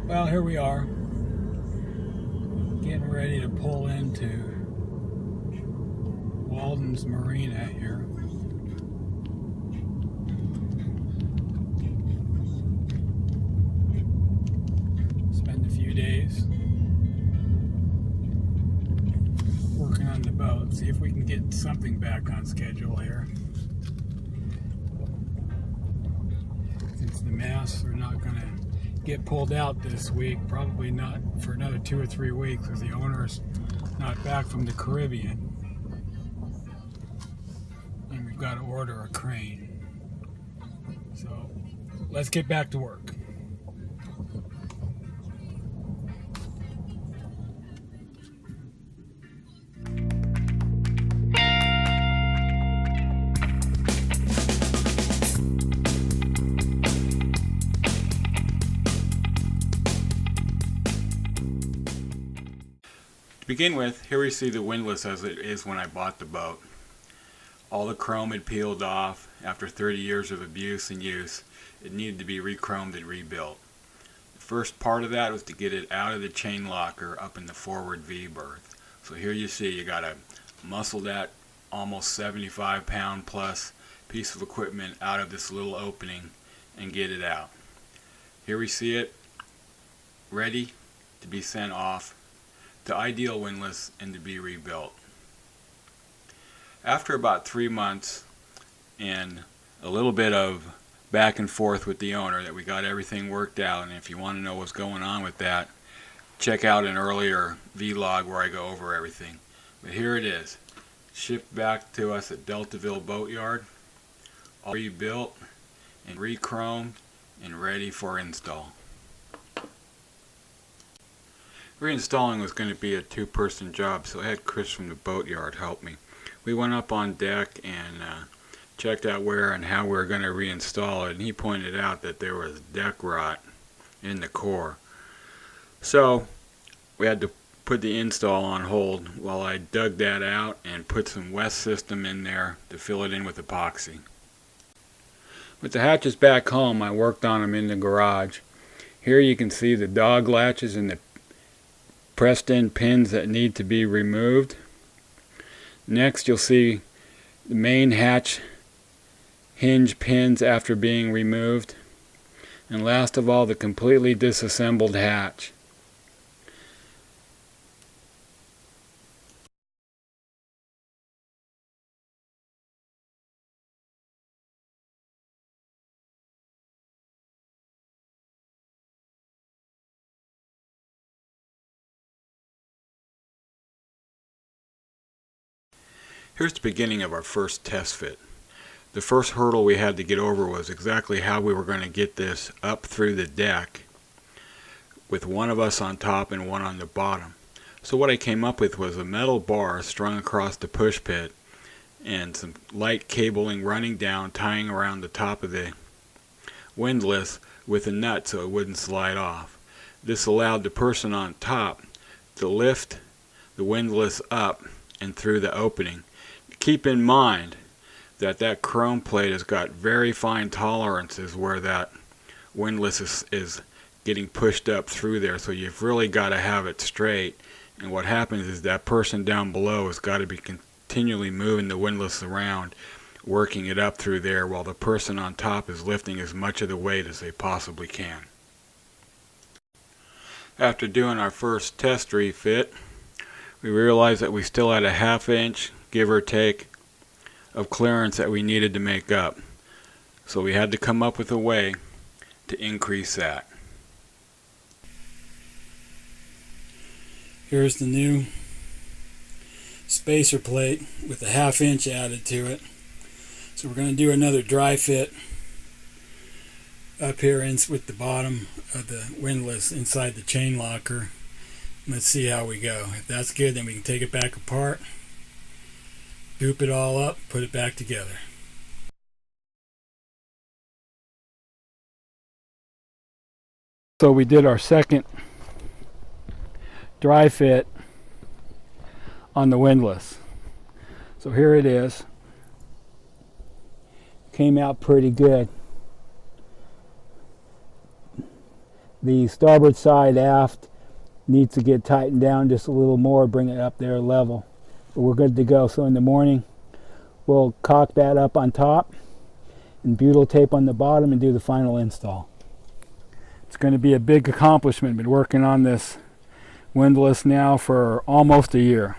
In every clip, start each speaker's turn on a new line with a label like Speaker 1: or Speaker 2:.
Speaker 1: Well, here we are, getting ready to pull into Walden's Marina here. Spend a few days working on the boat, see if we can get something back on schedule here. Since the masts are not going to get pulled out this week, probably not for another 2 or 3 weeks, because the owner's not back from the Caribbean, and we've got to order a crane. So let's get back to work. To begin with, here we see the windlass as it is when I bought the boat. All the chrome had peeled off. After 30 years of abuse and use, it needed to be re-chromed and rebuilt. The first part of that was to get it out of the chain locker up in the forward V berth. So here you see you got to muscle that almost 75-pound plus piece of equipment out of this little opening and get it out. Here we see it ready to be sent off to Ideal Windlass and to be rebuilt. After about 3 months and a little bit of back and forth with the owner that we got everything worked out, and if you want to know what's going on with that, check out an earlier vlog where I go over everything. But here it is, shipped back to us at Deltaville Boatyard, all rebuilt and re-chromed and ready for install. Reinstalling was going to be a 2-person job, so I had Chris from the boatyard help me. We went up on deck and checked out where and how we were going to reinstall it, and he pointed out that there was deck rot in the core. So we had to put the install on hold while I dug that out and put some West system in there to fill it in with epoxy. With the hatches back home, I worked on them in the garage. Here you can see the dog latches and the pressed in pins that need to be removed. Next you'll see the main hatch hinge pins after being removed, and last of all the completely disassembled hatch. Here's the beginning of our first test fit. The first hurdle we had to get over was exactly how we were going to get this up through the deck with one of us on top and one on the bottom. So what I came up with was a metal bar strung across the push pit and some light cabling running down, tying around the top of the windlass with a nut so it wouldn't slide off. This allowed the person on top to lift the windlass up and through the opening. Keep in mind that that chrome plate has got very fine tolerances where that windlass is getting pushed up through there, so you've really got to have it straight. And what happens is that person down below has got to be continually moving the windlass around, working it up through there, while the person on top is lifting as much of the weight as they possibly can. After doing our first test refit, we realized that we still had a 1/2 inch, give or take, of clearance that we needed to make up. So we had to come up with a way to increase that.
Speaker 2: Here's the new spacer plate with a 1/2 inch added to it. So we're going to do another dry fit up here with the bottom of the windlass inside the chain locker. Let's see how we go. If that's good, then we can take it back apart, goop it all up, put it back together. So we did our second dry fit on the windlass. So here it is. Came out pretty good. The starboard side aft needs to get tightened down just a little more, bring it up there level. But we're good to go. So in the morning we'll caulk that up on top and butyl tape on the bottom and do the final install. It's going to be a big accomplishment. Been working on this windlass now for almost a year.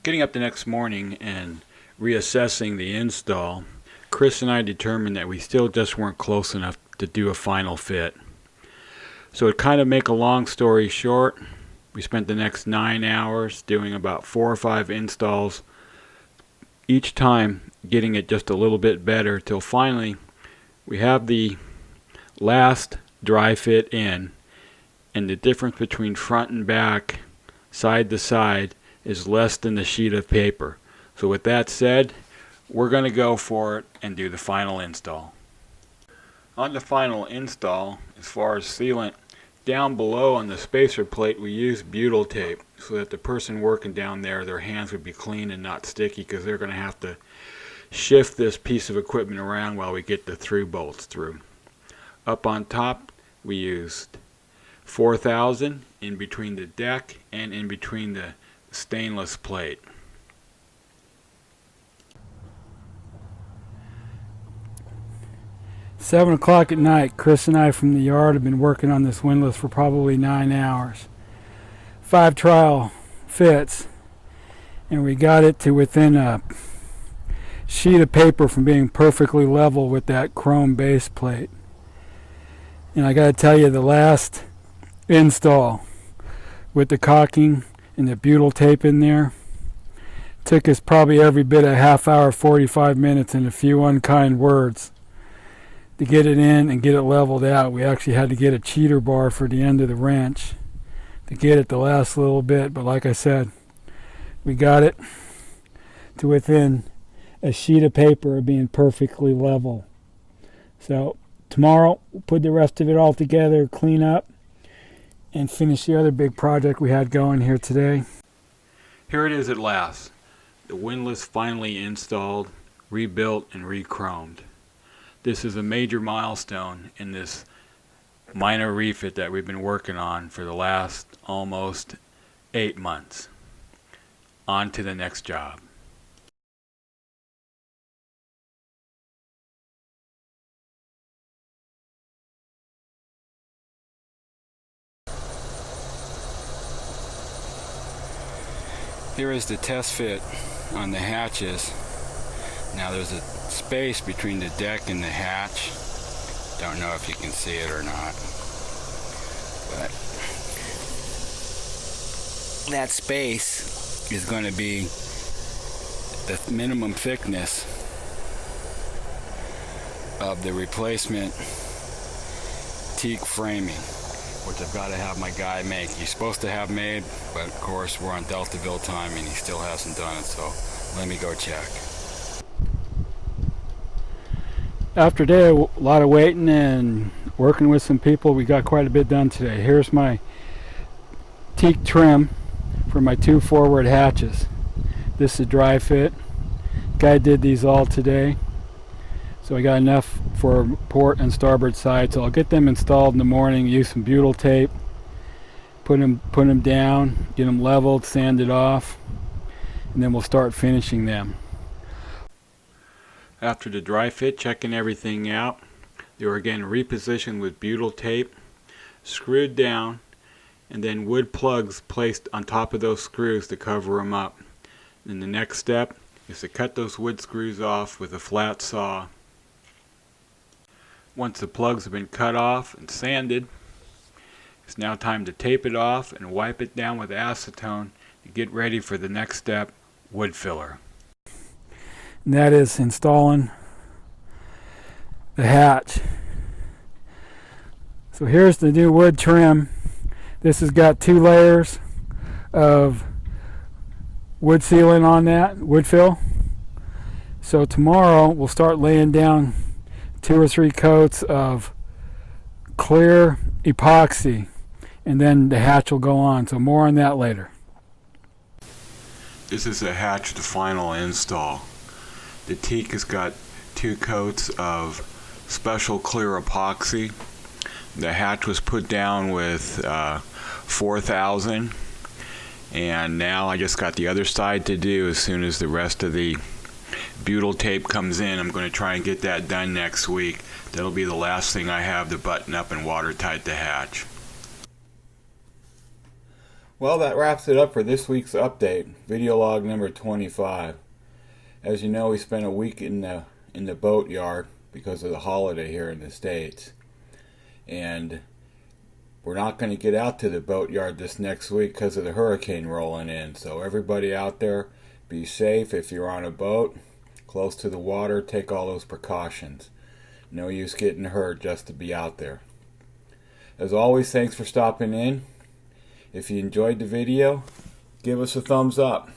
Speaker 1: Getting up the next morning and reassessing the install, Chris and I determined that we still just weren't close enough to do a final fit. So to kind of make a long story short, we spent the next 9 hours doing about 4 or 5 installs, each time getting it just a little bit better, till finally we have the last dry fit in, and the difference between front and back, side to side, is less than the sheet of paper. So with that said, we're going to go for it and do the final install. On the final install, as far as sealant, down below on the spacer plate we use butyl tape so that the person working down there, their hands would be clean and not sticky, because they're going to have to shift this piece of equipment around while we get the through bolts through. Up on top we used 4000 in between the deck and in between the stainless plate.
Speaker 2: 7 o'clock at night, Chris and I from the yard have been working on this windlass for probably 9 hours. 5 trial fits, and we got it to within a sheet of paper from being perfectly level with that chrome base plate. And I got to tell you, the last install with the caulking and the butyl tape in there took us probably every bit a half hour, 45 minutes, and a few unkind words to get it in and get it leveled out. We actually had to get a cheater bar for the end of the wrench to get it the last little bit, but like I said, we got it to within a sheet of paper of being perfectly level. So tomorrow we'll put the rest of it all together, clean up, and finish the other big project we had going here today.
Speaker 1: Here it is at last. The windlass finally installed, rebuilt, and re-chromed. This is a major milestone in this minor refit that we've been working on for the last almost 8 months. On to the next job. Here is the test fit on the hatches. Now there's a space between the deck and the hatch. Don't know if you can see it or not, but that space is going to be the minimum thickness of the replacement teak framing, which I've got to have my guy make. He's supposed to have made, but of course we're on Deltaville time and he still hasn't done it, so let me go check.
Speaker 2: After a day, a lot of waiting and working with some people, we got quite a bit done today. Here's my teak trim for my 2 forward hatches. This is a dry fit. Guy did these all today, so I got enough for port and starboard side. So I'll get them installed in the morning, use some butyl tape, put them down, get them leveled, sanded off, and then we'll start finishing them.
Speaker 1: After the dry fit, checking everything out, they were again repositioned with butyl tape, screwed down, and then wood plugs placed on top of those screws to cover them up. And the next step is to cut those wood screws off with a flat saw. Once the plugs have been cut off and sanded, it's now time to tape it off and wipe it down with acetone to get ready for the next step, wood filler.
Speaker 2: And that is installing the hatch. So here's the new wood trim. This has got 2 layers of wood sealant on that, wood fill. So tomorrow we'll start laying down 2 or 3 coats of clear epoxy, and then the hatch will go on. So more on that later.
Speaker 1: This is a hatch to final install. The teak has got 2 coats of special clear epoxy. The hatch was put down with 4000, and now I just got the other side to do. As soon as the rest of the butyl tape comes in, I'm going to try and get that done next week. That'll be the last thing I have to button up and watertight the hatch. Well, that wraps it up for this week's update, video log number 25. As you know, we spent a week in the boat yard because of the holiday here in the States, and we're not going to get out to the boat yard this next week because of the hurricane rolling in. So everybody out there, be safe. If you're on a boat close to the water, take all those precautions. No use getting hurt just to be out there. As always, thanks for stopping in. If you enjoyed the video, give us a thumbs up.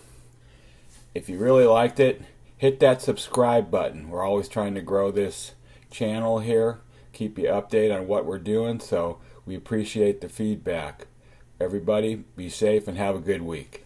Speaker 1: If you really liked it, hit that subscribe button. We're always trying to grow this channel here, keep you updated on what we're doing, so we appreciate the feedback. Everybody, be safe and have a good week.